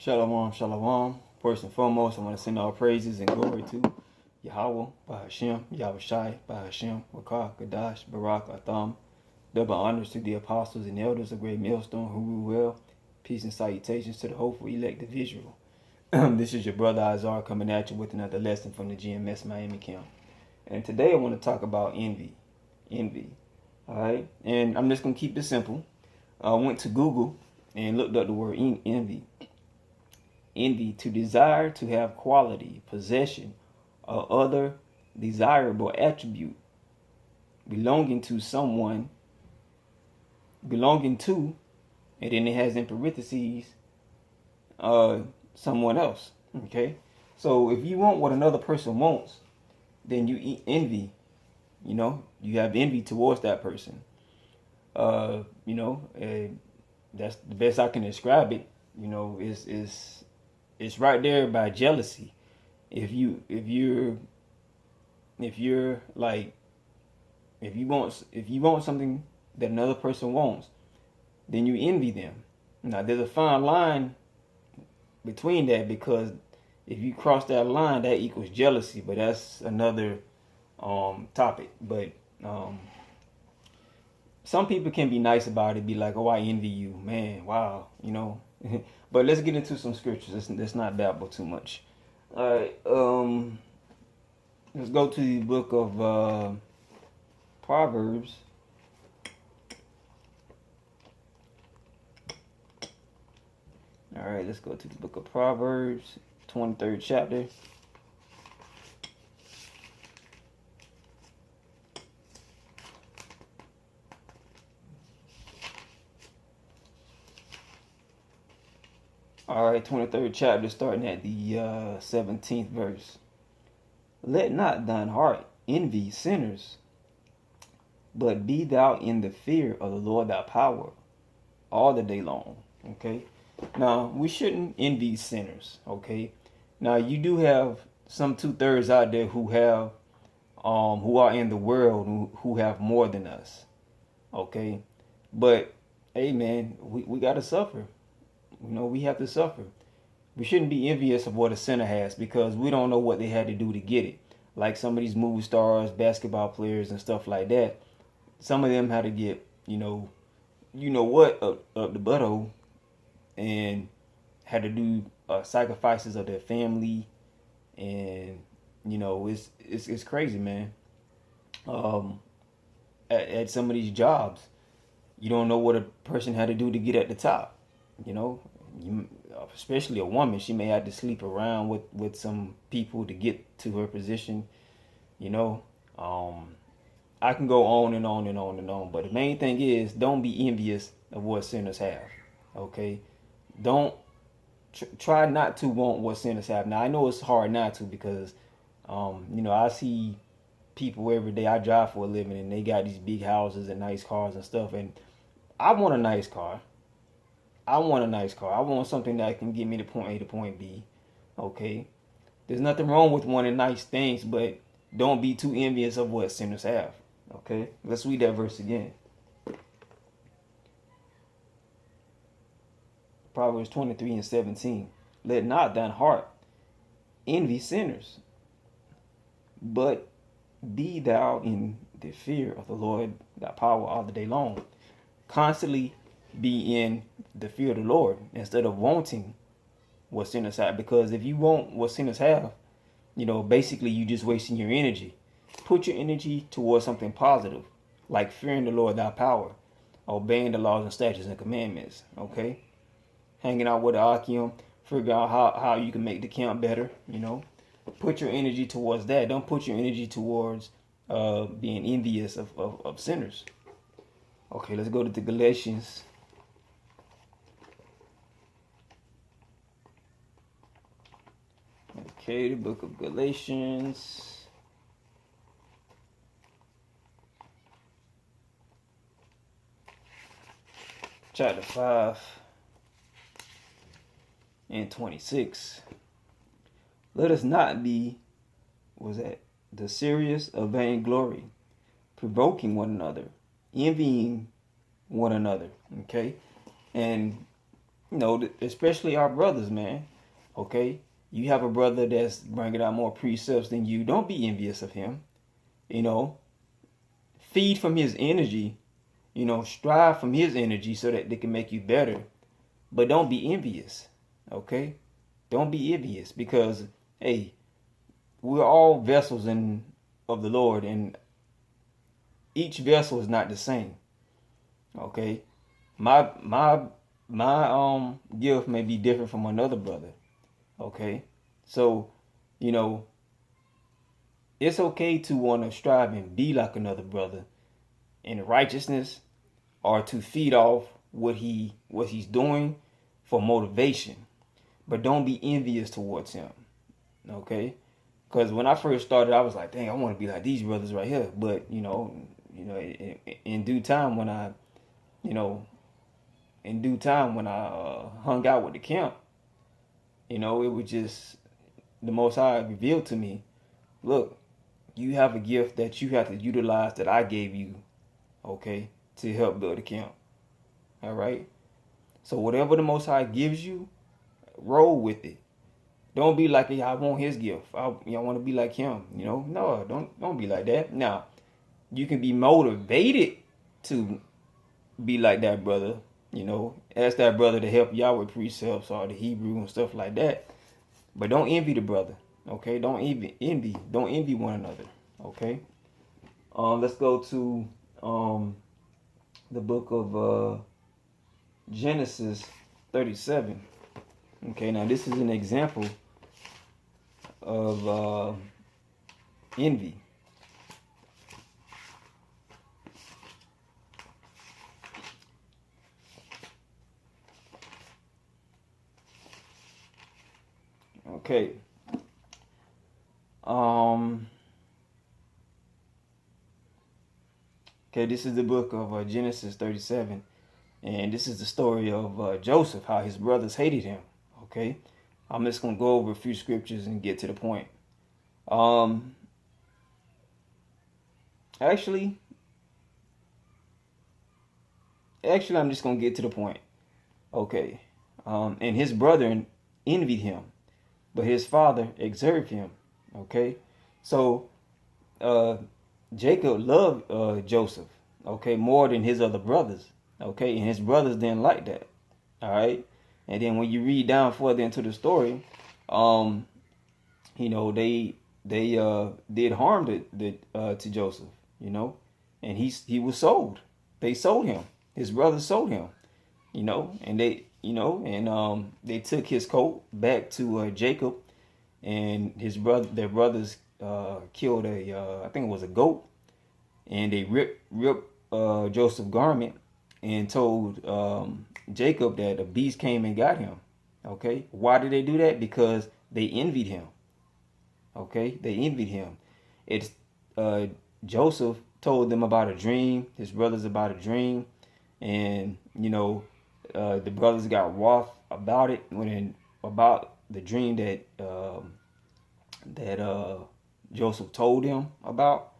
Shalom, shalom. First and foremost, I want to send all praises and glory to Yahweh, Bahashem, Yahushai, Bahashem, Wakah, Kadash, Barak, Atham. Double honors to the apostles and elders of Great Millstone who rule well. Peace and salutations to the hopeful elect of Israel. This is your brother Azar coming at you with another lesson from the GMS Miami camp. And today I want to talk about envy. Envy. Alright? And I'm just going to keep it simple. I went to Google and looked up the word envy. Envy, to desire to have quality, possession, or other desirable attribute belonging to someone, and then it has in parentheses, someone else. Okay? So if you want what another person wants, then you envy. You have envy towards that person. That's the best I can describe it. It's right there by jealousy. If you want something that another person wants, then you envy them. Now there's a fine line between that, because if you cross that line, that equals jealousy. But that's another topic. But some people can be nice about it, be like, "Oh, I envy you, man. Wow, But let's get into some scriptures. Let's not babble too much. All right. Let's go to the book of Proverbs. All right, let's go to the book of Proverbs, 23rd chapter. All right, 23rd chapter, starting at the 17th verse. Let not thine heart envy sinners, but be thou in the fear of the Lord thy power all the day long. Okay? Now, we shouldn't envy sinners. Okay? Now, you do have some 2/3 out there who are in the world who have more than us. Okay? But, hey, man, we got to suffer. We have to suffer. We shouldn't be envious of what a sinner has, because we don't know what they had to do to get it. Like some of these movie stars, basketball players, and stuff like that. Some of them had to get, up the butthole, and had to do sacrifices of their family, and it's crazy, man. At some of these jobs, you don't know what a person had to do to get at the top. Especially a woman, she may have to sleep around with some people to get to her position. I can go on and on and on and on, but the main thing is, don't be envious of what sinners have. Okay, don't try not to want what sinners have. Now I know it's hard not to, because I see people every day. I drive for a living, and they got these big houses and nice cars and stuff, and I want a nice car. I want something that can get me to point A to point B. Okay? There's nothing wrong with wanting nice things, but don't be too envious of what sinners have. Okay? Let's read that verse again. Proverbs 23 and 17. Let not thine heart envy sinners, but be thou in the fear of the Lord thy power all the day long. Constantly be in the fear of the Lord instead of wanting what sinners have. Because if you want what sinners have, basically you just wasting your energy. Put your energy towards something positive, like fearing the Lord thy power, obeying the laws and statutes and commandments. Okay? Hanging out with the Akim, figure out how you can make the camp better. Put your energy towards that. Don't put your energy towards being envious of sinners. Okay, let's go to the Galatians. Okay, the book of Galatians. Chapter 5 and 26. Let us not be, the serious of vainglory, provoking one another, envying one another. Okay? And especially our brothers, man. Okay, you have a brother that's bringing out more precepts than you. Don't be envious of him. You know, feed from his energy. Strive from his energy so that they can make you better. But don't be envious. Okay, don't be envious because hey, we're all vessels of the Lord, and each vessel is not the same. Okay, my gift may be different from another brother. Okay, so you know it's okay to want to strive and be like another brother in righteousness, or to feed off what he's doing for motivation. But don't be envious towards him. Okay, because when I first started, I was like, dang, I want to be like these brothers right here. But in due time when I you know hung out with the camp, it was just the Most High revealed to me, look, you have a gift that you have to utilize that I gave you, okay, to help build the camp. All right. So whatever the Most High gives you, roll with it. Don't be like, I want his gift. I want to be like him. No, don't be like that. Now, you can be motivated to be like that brother. Ask that brother to help y'all with precepts or the Hebrew and stuff like that. But don't envy the brother. Okay, don't even envy. Don't envy one another. Okay. Let's go to the book of Genesis 37. Okay, now this is an example of envy. Okay. Okay, this is the book of Genesis 37. And this is the story of Joseph, how his brothers hated him. Okay. I'm just going to go over a few scriptures and get to the point. Actually, I'm just going to get to the point. Okay. And his brother envied him, but his father exerted him. Okay. So, Jacob loved Joseph, okay, more than his other brothers. Okay. And his brothers didn't like that. All right. And then when you read down further into the story, they did harm to Joseph, and he was sold. They sold him. His brothers sold him, and they took his coat back to Jacob, and their brothers killed I think it was a goat, and they ripped Joseph's garment and told Jacob that a beast came and got him. Okay, why did they do that? Because they envied him. Okay, they envied him. It's Joseph told them about a dream, his brothers about a dream, and the brothers got wroth about it about the dream that Joseph told him about,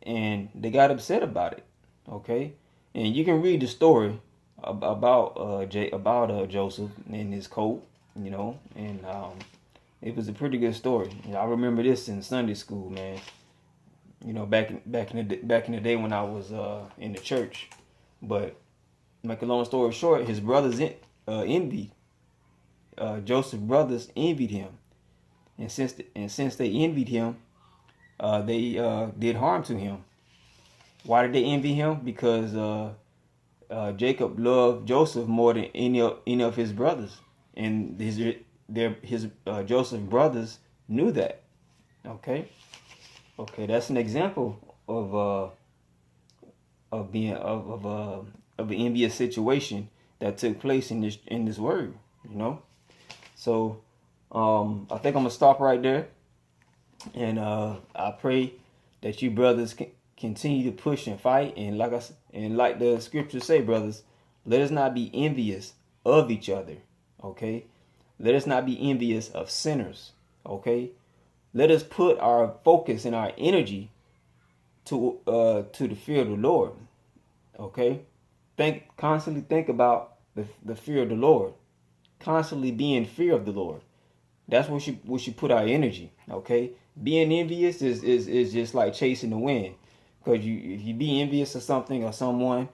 and they got upset about it. Okay, and you can read the story about Joseph and his coat, and it was a pretty good story. I remember this in Sunday school, man. Back in the day when I was in the church. But make a long story short, his brothers envied Joseph's brothers envied him, and since they envied him, they did harm to him. Why did they envy him? Because Jacob loved Joseph more than any of his brothers, and his Joseph's brothers knew that. Okay, that's an example of being of an envious situation that took place in this word. So I think I'm gonna stop right there, and I pray that you brothers continue to push and fight, and like the scriptures say, brothers, let us not be envious of each other. Okay, let us not be envious of sinners. Okay, let us put our focus and our energy to the fear of the Lord. Okay, constantly think about the fear of the Lord. constantly be in fear of the Lord. That's what should put our energy. Okay, being envious is just like chasing the wind, because if you be envious of something or someone,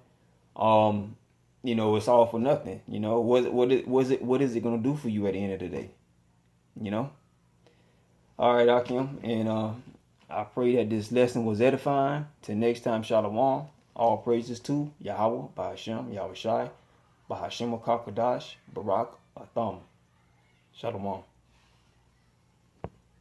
it's all for nothing. What is it gonna do for you at the end of the day? You know. All right, Akim, and I pray that this lesson was edifying. Till next time, Shalom. All praises to Yahweh, Bahashem, Yahweh Shai, Bahashem Kakadash, Barak, Atham. Shalom.